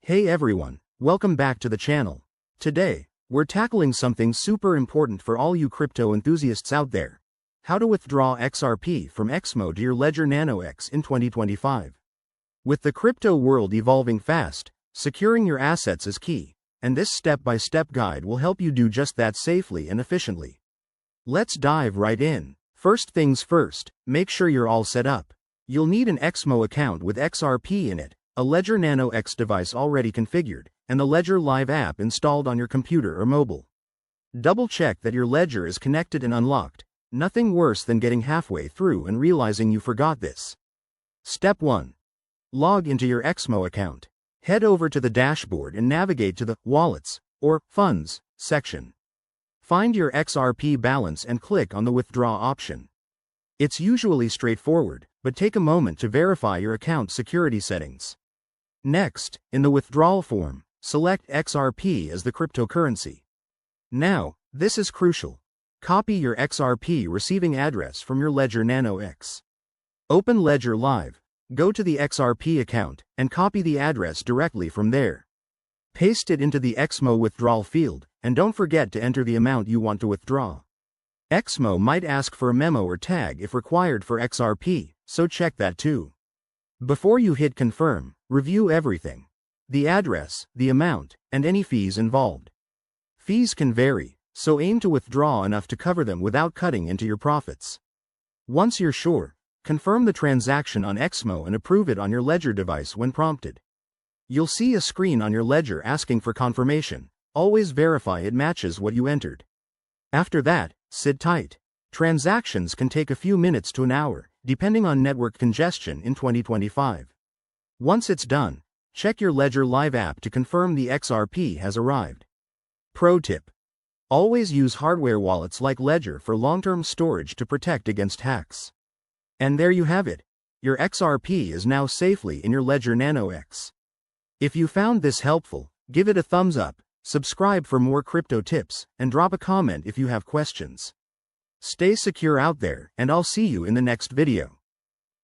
Hey everyone, welcome back to the channel. Today, we're tackling something super important for all you crypto enthusiasts out there. How to withdraw XRP from Exmo to your Ledger Nano X in 2025. With the crypto world evolving fast, securing your assets is key, and this step-by-step guide will help you do just that safely and efficiently. Let's dive right in. First things first, make sure you're all set up. You'll need an Exmo account with XRP in it, a Ledger Nano X device already configured, and the Ledger Live app installed on your computer or mobile. Double-check that your Ledger is connected and unlocked. Nothing worse than getting halfway through and realizing you forgot this. Step 1. Log into your Exmo account. Head over to the dashboard and navigate to the Wallets, or Funds, section. Find your XRP balance and click on the Withdraw option. It's usually straightforward, but take a moment to verify your account security settings. Next, in the withdrawal form, select XRP as the cryptocurrency. Now, this is crucial. Copy your XRP receiving address from your Ledger Nano X. Open Ledger Live, go to the XRP account, and copy the address directly from there. Paste it into the Exmo withdrawal field, and don't forget to enter the amount you want to withdraw. Exmo might ask for a memo or tag if required for XRP, so check that too. Before you hit confirm, review everything. The address, the amount, and any fees involved. Fees can vary, so aim to withdraw enough to cover them without cutting into your profits. Once you're sure, confirm the transaction on Exmo and approve it on your Ledger device when prompted. You'll see a screen on your Ledger asking for confirmation. Always verify it matches what you entered. After that, sit tight. Transactions can take a few minutes to an hour, depending on network congestion in 2025. Once it's done, check your Ledger Live app to confirm the XRP has arrived. Pro tip: always use hardware wallets like Ledger for long-term storage to protect against hacks. And there you have it. Your XRP is now safely in your Ledger Nano X. If you found this helpful, give it a thumbs up, subscribe for more crypto tips, and drop a comment if you have questions. Stay secure out there, and I'll see you in the next video.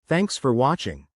Thanks for watching.